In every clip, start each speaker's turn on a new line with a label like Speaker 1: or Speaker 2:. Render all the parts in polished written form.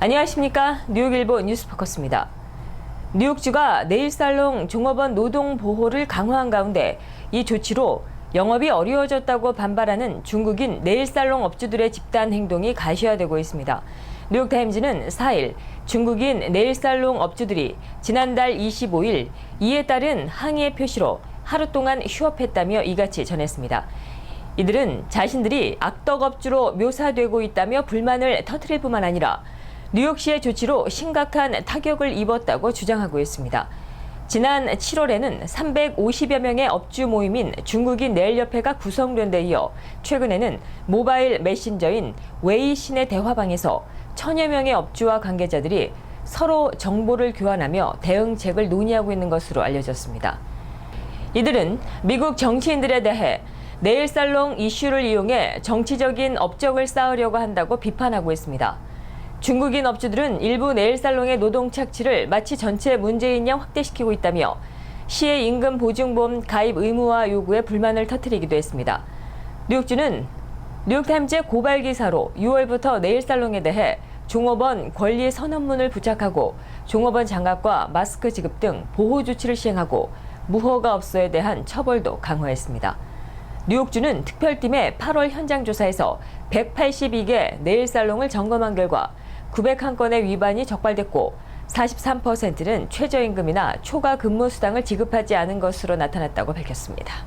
Speaker 1: 안녕하십니까. 뉴욕일보 뉴스포커스입니다. 뉴욕주가 네일살롱 종업원 노동 보호를 강화한 가운데 이 조치로 영업이 어려워졌다고 반발하는 중국인 네일살롱 업주들의 집단 행동이 가시화되고 있습니다. 뉴욕타임즈는 4일 중국인 네일살롱 업주들이 지난달 25일 이에 따른 항의의 표시로 하루 동안 휴업했다며 이같이 전했습니다. 이들은 자신들이 악덕업주로 묘사되고 있다며 불만을 터뜨릴 뿐만 아니라 뉴욕시의 조치로 심각한 타격을 입었다고 주장하고 있습니다. 지난 7월에는 350여 명의 업주 모임인 중국인 네일협회가 구성된 데 이어 최근에는 모바일 메신저인 웨이신의 대화방에서 1000여 명의 업주와 관계자들이 서로 정보를 교환하며 대응책을 논의하고 있는 것으로 알려졌습니다. 이들은 미국 정치인들에 대해 네일살롱 이슈를 이용해 정치적인 업적을 쌓으려고 한다고 비판하고 있습니다. 중국인 업주들은 일부 네일살롱의 노동 착취를 마치 전체 문제인 양 확대시키고 있다며 시의 임금 보증보험 가입 의무화 요구에 불만을 터뜨리기도 했습니다. 뉴욕주는 뉴욕타임즈의 고발 기사로 6월부터 네일살롱에 대해 종업원 권리 선언문을 부착하고 종업원 장갑과 마스크 지급 등 보호 조치를 시행하고 무허가업소에 대한 처벌도 강화했습니다. 뉴욕주는 특별팀의 8월 현장 조사에서 182개 네일살롱을 점검한 결과 901건의 위반이 적발됐고 43%는 최저임금이나 초과 근무 수당을 지급하지 않은 것으로 나타났다고 밝혔습니다.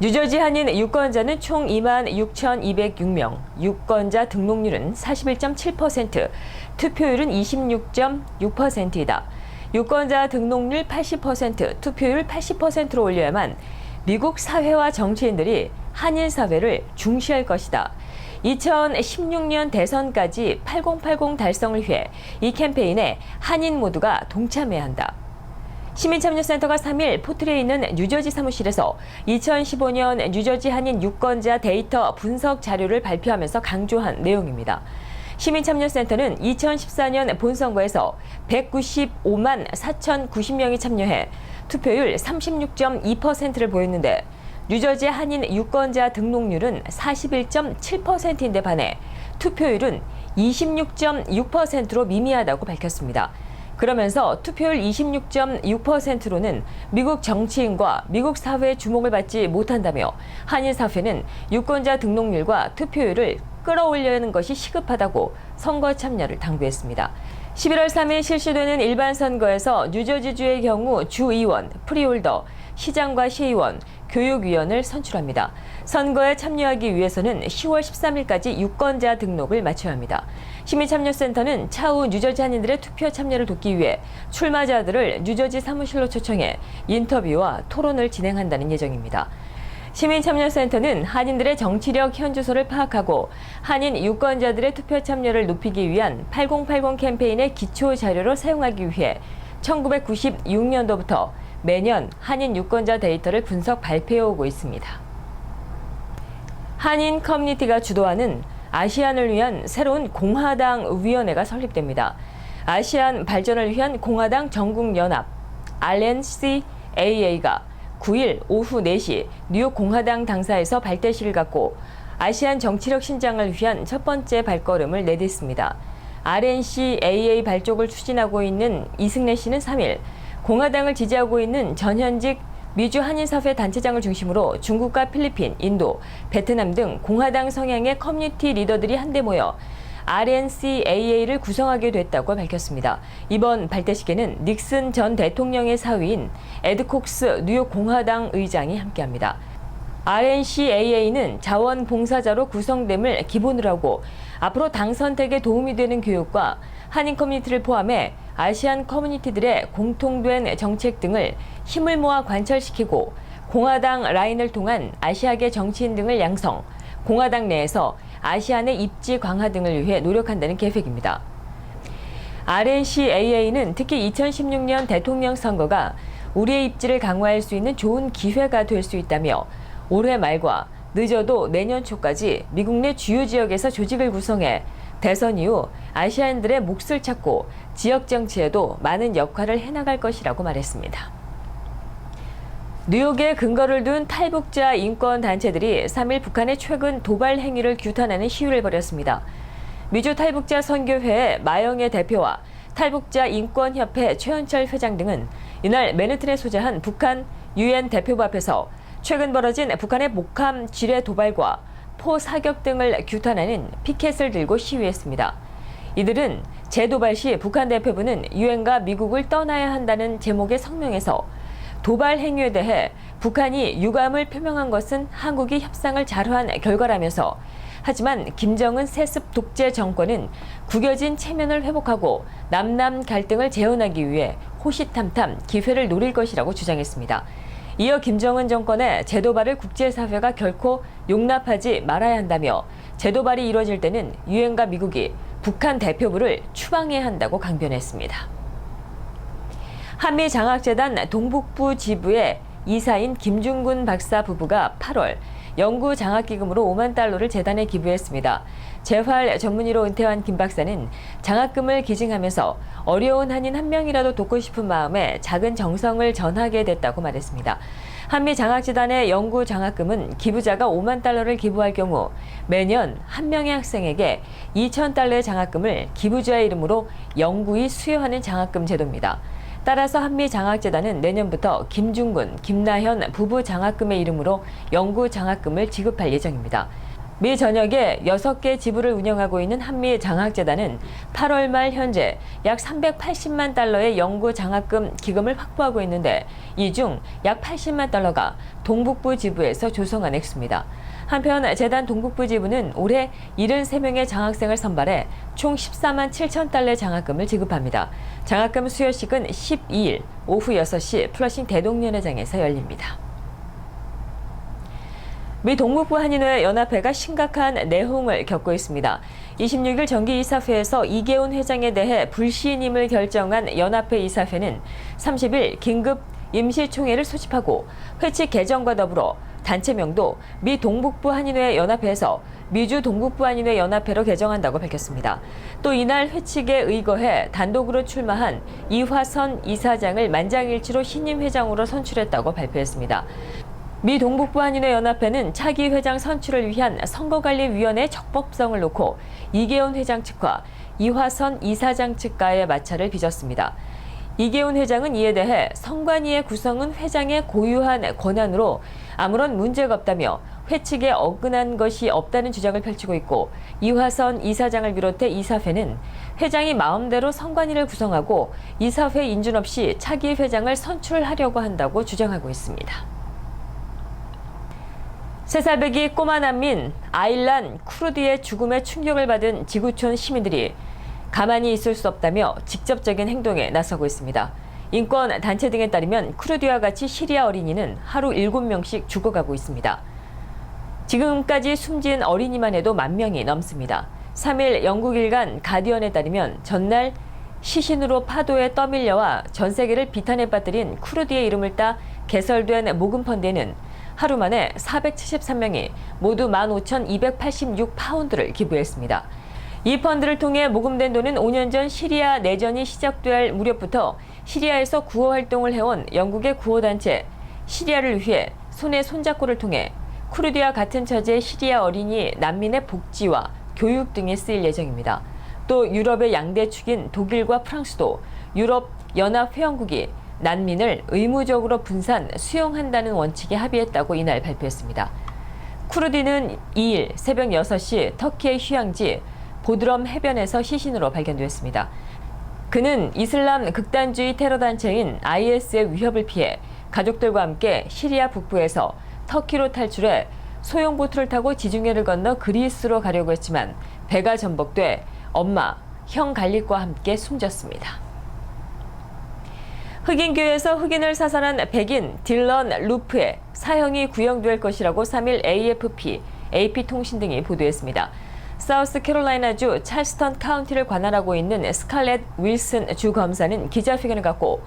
Speaker 1: 뉴저지 한인 유권자는 총 26,206명, 유권자 등록률은 41.7%, 투표율은 26.6%이다. 유권자 등록률 80%, 투표율 80%로 올려야만 미국 사회와 정치인들이 한인 사회를 중시할 것이다. 2016년 대선까지 8080 달성을 위해 이 캠페인에 한인 모두가 동참해야 한다. 시민참여센터가 3일 포트리에 있는 뉴저지 사무실에서 2015년 뉴저지 한인 유권자 데이터 분석 자료를 발표하면서 강조한 내용입니다. 시민참여센터는 2014년 본선거에서 195만 4,090명이 참여해 투표율 36.2%를 보였는데 뉴저지 한인 유권자 등록률은 41.7%인데 반해 투표율은 26.6%로 미미하다고 밝혔습니다. 그러면서 투표율 26.6%로는 미국 정치인과 미국 사회의 주목을 받지 못한다며 한인 사회는 유권자 등록률과 투표율을 끌어올려는 것이 시급하다고 선거 참여를 당부했습니다. 11월 3일 실시되는 일반 선거에서 뉴저지주의 경우 주의원, 프리홀더, 시장과 시의원, 교육위원을 선출합니다. 선거에 참여하기 위해서는 10월 13일까지 유권자 등록을 마쳐야 합니다. 시민참여센터는 차후 뉴저지 한인들의 투표 참여를 돕기 위해 출마자들을 뉴저지 사무실로 초청해 인터뷰와 토론을 진행한다는 예정입니다. 시민참여센터는 한인들의 정치력 현주소를 파악하고 한인 유권자들의 투표 참여를 높이기 위한 8080 캠페인의 기초 자료로 사용하기 위해 1996년도부터 매년 한인 유권자 데이터를 분석 발표해오고 있습니다. 한인 커뮤니티가 주도하는 아시안을 위한 새로운 공화당 위원회가 설립됩니다. 아시안 발전을 위한 공화당 전국연합 RNCAA가 9일 오후 4시 뉴욕 공화당 당사에서 발대식을 갖고 아시안 정치력 신장을 위한 첫 번째 발걸음을 내딛습니다. RNCAA 발족을 추진하고 있는 이승래 씨는 3일 공화당을 지지하고 있는 전현직 미주 한인사회 단체장을 중심으로 중국과 필리핀, 인도, 베트남 등 공화당 성향의 커뮤니티 리더들이 한데 모여 RNCAA를 구성하게 됐다고 밝혔습니다. 이번 발대식에는 닉슨 전 대통령의 사위인 에드 콕스 뉴욕 공화당 의장이 함께합니다. RNCAA는 자원봉사자로 구성됨을 기본으로 하고 앞으로 당 선택에 도움이 되는 교육과 한인 커뮤니티를 포함해 아시안 커뮤니티들의 공통된 정책 등을 힘을 모아 관철시키고 공화당 라인을 통한 아시아계 정치인 등을 양성, 공화당 내에서 아시안의 입지 강화 등을 위해 노력한다는 계획입니다. RNCAA는 특히 2016년 대통령 선거가 우리의 입지를 강화할 수 있는 좋은 기회가 될 수 있다며 올해 말과 늦어도 내년 초까지 미국 내 주요 지역에서 조직을 구성해 대선 이후 아시아인들의 몫을 찾고 지역 정치에도 많은 역할을 해나갈 것이라고 말했습니다. 뉴욕에 근거를 둔 탈북자 인권 단체들이 3일 북한의 최근 도발 행위를 규탄하는 시위를 벌였습니다. 미주 탈북자 선교회 마영애 대표와 탈북자 인권협회 최현철 회장 등은 이날 맨해튼에 소재한 북한 유엔 대표부 앞에서 최근 벌어진 북한의 목함 지뢰 도발과 포 사격 등을 규탄하는 피켓을 들고 시위했습니다. 이들은 재도발 시 북한 대표부는 유엔과 미국을 떠나야 한다는 제목의 성명에서 도발 행위에 대해 북한이 유감을 표명한 것은 한국이 협상을 자료한 결과라면서 하지만 김정은 세습 독재 정권은 구겨진 체면을 회복하고 남남 갈등을 재현하기 위해 호시탐탐 기회를 노릴 것이라고 주장했습니다. 이어 김정은 정권의 재도발을 국제사회가 결코 용납하지 말아야 한다며 재도발이 이루어질 때는 유엔과 미국이 북한 대표부를 추방해야 한다고 강변했습니다. 한미장학재단 동북부 지부의 이사인 김중군 박사 부부가 8월 연구 장학기금으로 5만 달러를 재단에 기부했습니다. 재활 전문의로 은퇴한 김 박사는 장학금을 기증하면서 어려운 한인 한 명이라도 돕고 싶은 마음에 작은 정성을 전하게 됐다고 말했습니다. 한미장학재단의 연구 장학금은 기부자가 5만 달러를 기부할 경우 매년 한 명의 학생에게 2천 달러의 장학금을 기부자의 이름으로 영구히 수여하는 장학금 제도입니다. 따라서 한미장학재단은 내년부터 김중군, 김나현 부부 장학금의 이름으로 연구 장학금을 지급할 예정입니다. 미 전역에 6개 지부를 운영하고 있는 한미장학재단은 8월 말 현재 약 380만 달러의 연구 장학금 기금을 확보하고 있는데 이 중 약 80만 달러가 동북부 지부에서 조성한 액수입니다. 한편 재단 동북부 지부는 올해 73명의 장학생을 선발해 총 14만 7천 달러의 장학금을 지급합니다. 장학금 수여식은 12일 오후 6시 플러싱 대동연회장에서 열립니다. 미 동북부 한인회 연합회가 심각한 내홍을 겪고 있습니다. 26일 정기이사회에서 이계훈 회장에 대해 불시임을 결정한 연합회 이사회는 30일 긴급 임시총회를 소집하고 회칙 개정과 더불어 단체명도 미 동북부 한인회 연합회에서 미주 동북부 한인회 연합회로 개정한다고 밝혔습니다. 또 이날 회칙에 의거해 단독으로 출마한 이화선 이사장을 만장일치로 신임 회장으로 선출했다고 발표했습니다. 미 동북부 한인회 연합회는 차기 회장 선출을 위한 선거관리위원회 적법성을 놓고 이계훈 회장 측과 이화선 이사장 측과의 마찰을 빚었습니다. 이계훈 회장은 이에 대해 선관위의 구성은 회장의 고유한 권한으로 아무런 문제가 없다며 회칙에 어긋난 것이 없다는 주장을 펼치고 있고 이화선 이사장을 비롯해 이사회는 회장이 마음대로 선관위를 구성하고 이사회 인준 없이 차기 회장을 선출하려고 한다고 주장하고 있습니다. 3살배기 꼬마 난민 아일란 쿠르디의 죽음에 충격을 받은 지구촌 시민들이 가만히 있을 수 없다며 직접적인 행동에 나서고 있습니다. 인권 단체 등에 따르면 쿠르디와 같이 시리아 어린이는 하루 7명씩 죽어가고 있습니다. 지금까지 숨진 어린이만 해도 10,000명이 넘습니다. 3일 영국 일간 가디언에 따르면 전날 시신으로 파도에 떠밀려와 전 세계를 비탄에 빠뜨린 쿠르디의 이름을 따 개설된 모금 펀드에는 하루 만에 473명이 모두 15,286파운드를 기부했습니다. 이 펀드를 통해 모금된 돈은 5년 전 시리아 내전이 시작될 무렵부터 시리아에서 구호 활동을 해온 영국의 구호단체 시리아를 위해 손에 손잡고를 통해 쿠르디와 같은 처지의 시리아 어린이 난민의 복지와 교육 등에 쓰일 예정입니다. 또 유럽의 양대축인 독일과 프랑스도 유럽 연합 회원국이 난민을 의무적으로 분산 수용한다는 원칙에 합의했다고 이날 발표했습니다. 쿠르디는 2일 새벽 6시 터키의 휴양지 보드럼 해변에서 시신으로 발견됐습니다. 그는 이슬람 극단주의 테러단체인 IS의 위협을 피해 가족들과 함께 시리아 북부에서 터키로 탈출해 소형보트를 타고 지중해를 건너 그리스로 가려고 했지만 배가 전복돼 엄마, 형 갈릭과 함께 숨졌습니다. 흑인교회에서 흑인을 사살한 백인 딜런 루프의 사형이 구형될 것이라고 3일 AFP, AP통신 등이 보도했습니다. 사우스캐롤라이나주 찰스턴 카운티를 관할하고 있는 스칼렛 윌슨 주 검사는 기자회견을 갖고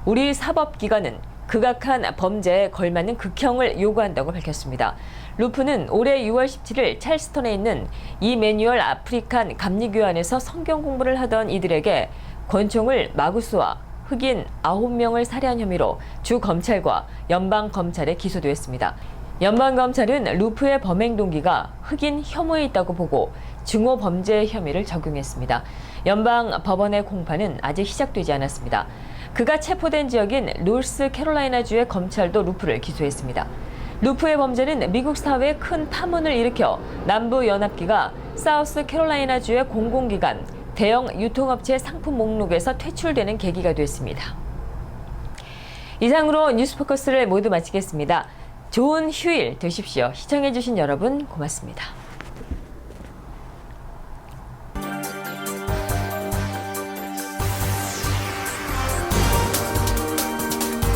Speaker 1: 우리 사법기관은 극악한 범죄에 걸맞는 극형을 요구한다고 밝혔습니다. 루프는 올해 6월 17일 찰스턴에 있는 이매뉴얼 아프리칸 감리교환에서 성경 공부를 하던 이들에게 권총을 마구 쏘아 흑인 9명을 살해한 혐의로 주 검찰과 연방 검찰에 기소됐습니다. 연방검찰은 루프의 범행 동기가 흑인 혐오에 있다고 보고 증오범죄 혐의를 적용했습니다. 연방법원의 공판은 아직 시작되지 않았습니다. 그가 체포된 지역인 노스캐롤라이나주의 검찰도 루프를 기소했습니다. 루프의 범죄는 미국 사회에 큰 파문을 일으켜 남부연합기가 사우스캐롤라이나주의 공공기관, 대형 유통업체 상품 목록에서 퇴출되는 계기가 됐습니다. 이상으로 뉴스포커스를 모두 마치겠습니다. 좋은 휴일 되십시오. 시청해주신 여러분 고맙습니다.